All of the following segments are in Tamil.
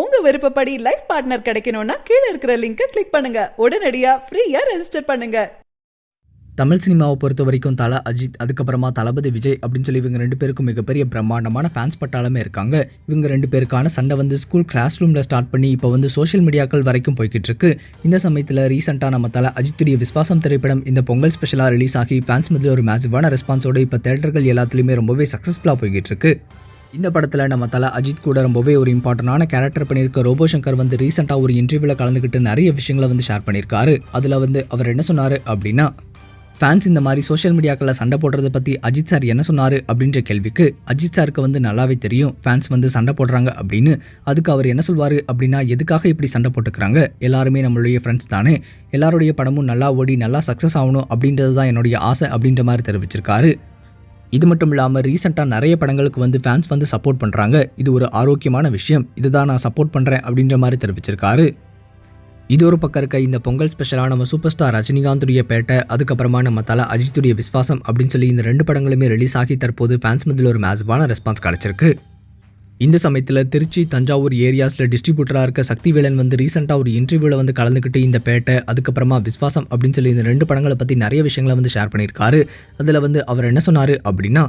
உங்க விருப்பப்படி லைஃப் பார்ட்னர் கிடைக்கணும்னா கீழ இருக்கிற லிங்கை கிளிக் பண்ணுங்க. உடனடியா ஃப்ரீயா ரெஜிஸ்டர் பண்ணுங்க. தமிழ் சினிமாவை பொறுத்த வரைக்கும் தல அஜித், அதுக்கப்புறமா தளபதி விஜய் அப்படின்னு சொல்லி இவங்க 2 பேருக்கும் மிகப்பெரிய பிரம்மாண்டமான ஃபேன்ஸ் பட்டாளமே இருக்காங்க. இவங்க 2 பேருக்கான சண்டை வந்து ஸ்கூல் கிளாஸ் ரூமில் ஸ்டார்ட் பண்ணி இப்போ வந்து சோஷியல் மீடியாக்கள் வரைக்கும் போய்கிட்டு இருக்கு. இந்த சமயத்தில் ரீசெண்டாக நம்ம தல அஜித்துடைய விஸ்வாசம் திரைப்படம் இந்த பொங்கல் ஸ்பெஷலாக ரிலீஸ் ஆகி ஃபேன்ஸ் மத்தியில் ஒரு மேசிவான ரெஸ்பான்ஸோடு இப்போ தேட்டர்கள் எல்லாத்துலேயுமே ரொம்பவே சக்ஸஸ்ஃபுல்லாக போய்கிட்டு இருக்கு. இந்த படத்தில் நம்ம தல அஜித் கூட ரொம்பவே ஒரு இம்பார்ட்டண்டான கேரக்டர் பண்ணியிருக்க ரோபோ சங்கர் வந்து ரீசெண்டாக ஒரு இன்டர்வியூவில் கலந்துக்கிட்டு நிறைய விஷயங்களை வந்து ஷேர் பண்ணியிருக்காரு. அதில் வந்து அவர் என்ன சொன்னார் அப்படின்னா, ஃபேன்ஸ் இந்த மாதிரி சோஷியல் மீடியாக்களில் சண்டை போடுறதை பற்றி அஜித் சார் என்ன சொன்னார் அப்படின்ற கேள்விக்கு அஜித் சாருக்கு வந்து நல்லாவே தெரியும் ஃபேன்ஸ் வந்து சண்டை போடுறாங்க அப்படின்னு. அதுக்கு அவர் என்ன சொல்வார் அப்படின்னா, எதுக்காக இப்படி சண்டை போட்டுக்கிறாங்க, எல்லாருமே நம்மளுடைய ஃப்ரெண்ட்ஸ் தானே, எல்லாருடைய படமும் நல்லா ஓடி நல்லா சக்ஸஸ் ஆகணும் அப்படின்றது தான் என்னுடைய ஆசை அப்படின்ற மாதிரி தெரிவிச்சிருக்காரு. இது மட்டும் இல்லாமல் ரீசெண்டாக நிறைய படங்களுக்கு வந்து ஃபேன்ஸ் வந்து சப்போர்ட் பண்ணுறாங்க. இது ஒரு ஆரோக்கியமான விஷயம், இதுதான் நான் சப்போர்ட் பண்ணுறேன் அப்படின்ற மாதிரி தெரிவிச்சிருக்காரு. இது ஒரு பக்கம் இருக்க இந்த பொங்கல் ஸ்பெஷலாக நம்ம சூப்பர் ஸ்டார் ரஜினிகாந்துடைய பேட்டை, அதுக்கப்புறமா நம்ம தல அஜித்துடைய விஸ்வாசம் அப்படின்னு சொல்லி இந்த 2 படங்களுமே ரிலீஸ் ஆகி தற்போது ஃபேன்ஸ் மத்தியில் ஒரு மேசிவான ரெஸ்பான்ஸ் கிடைச்சிருக்கு. இந்த சமயத்தில் திருச்சி, தஞ்சாவூர் ஏரியாஸில் டிஸ்ட்ரிபியூட்டராக இருக்க சக்திவேலன் வந்து ரீசெண்டாக ஒரு இன்டர்வியூவில் வந்து கலந்துக்கிட்டு இந்த பேட்டை, அதுக்கப்புறமா விஸ்வாசம் அப்படின்னு சொல்லி இந்த 2 படங்களை பற்றி நிறைய விஷயங்களை வந்து ஷேர் பண்ணியிருக்காரு. அதில் வந்து அவர் என்ன சொன்னார் அப்படின்னா,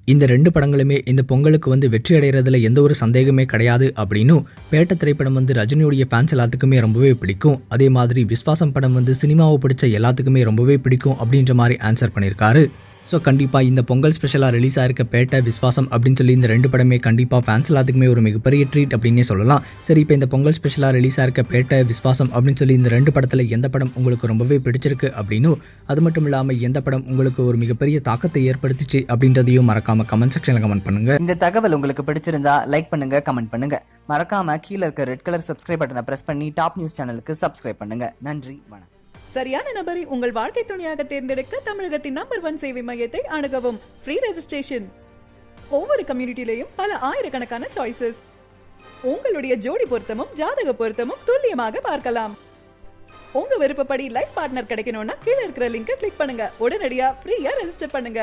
இந்த 2 படங்களுமே இந்த பொங்கலுக்கு வந்து வெற்றி அடைகிறதுல எந்த ஒரு சந்தேகமே கிடையாது அப்படின்னும், பேட்ட திரைப்படம் வந்து ரஜினியுடைய ஃபேன்ஸ் எல்லாத்துக்குமே ரொம்பவே பிடிக்கும், அதே மாதிரி விஸ்வாசம் படம் வந்து சினிமாவை பிடிச்ச எல்லாத்துக்குமே ரொம்பவே பிடிக்கும் அப்படின்ற மாதிரி ஆன்சர் பண்ணியிருக்காரு. ஸோ கண்டிப்பாக இந்த பொங்கல் ஸ்பெஷலாக ரிலீஸ் ஆகிருக்க பேட்டை, விஸ்வாசம் அப்படின்னு சொல்லி இந்த 2 படமே கண்டிப்பாக ஃபேன்ஸ் எல்லாத்துக்குமே ஒரு மிகப்பெரிய ட்ரீட் அப்படின்னே சொல்லலாம். சரி, இப்போ இந்த பொங்கல் ஸ்பெஷலாக ரிலீஸ் ஆகிருக்க பேட்டை, விஸ்வாசம் அப்படின்னு சொல்லி இந்த 2 படத்தில் எந்த படம் உங்களுக்கு ரொம்பவே பிடிச்சிருக்கு அப்படின்னும், அது மட்டும் இல்லாமல் எந்த படம் உங்களுக்கு ஒரு மிகப்பெரிய தாக்கத்தை ஏற்படுத்திச்சு அப்படின்றதையும் மறக்காம கமெண்ட் செக்ஷனில் கமெண்ட் பண்ணுங்க. இந்த தகவல் உங்களுக்கு பிடிச்சிருந்தா லைக் பண்ணுங்க, கமெண்ட் பண்ணுங்க. மறக்காம கீழே இருக்க ரெட் கலர் சப்ஸ்கிரைப் பட்டனை பிரஸ் பண்ணி டாப் நியூஸ் சேனலுக்கு சப்ஸ்கிரைப் பண்ணுங்க. நன்றி, வணக்கம். சரியான நபரை உங்கள் வாழ்க்கை துணையாக தேர்ந்தெடுக்க தமிழகத்தின் நம்பர் 1 சேவை மையத்தை அணுகவும். Free registration. ஒவ்வொரு கம்யூனிட்டிலையும் பல ஆயிரக்கணக்கான சாய்ஸஸ். உங்களுடைய ஜோடி பொருத்தமும் ஜாதக பொருத்தமும் துல்லியமாக பார்க்கலாம். உங்க விருப்பப்படி லைஃப் பார்ட்னர் கிடைக்கணும்னா கீழ இருக்கிற லிங்கை கிளிக் பண்ணுங்க. உடனடியா ஃப்ரீயா ரெஜிஸ்டர் பண்ணுங்க.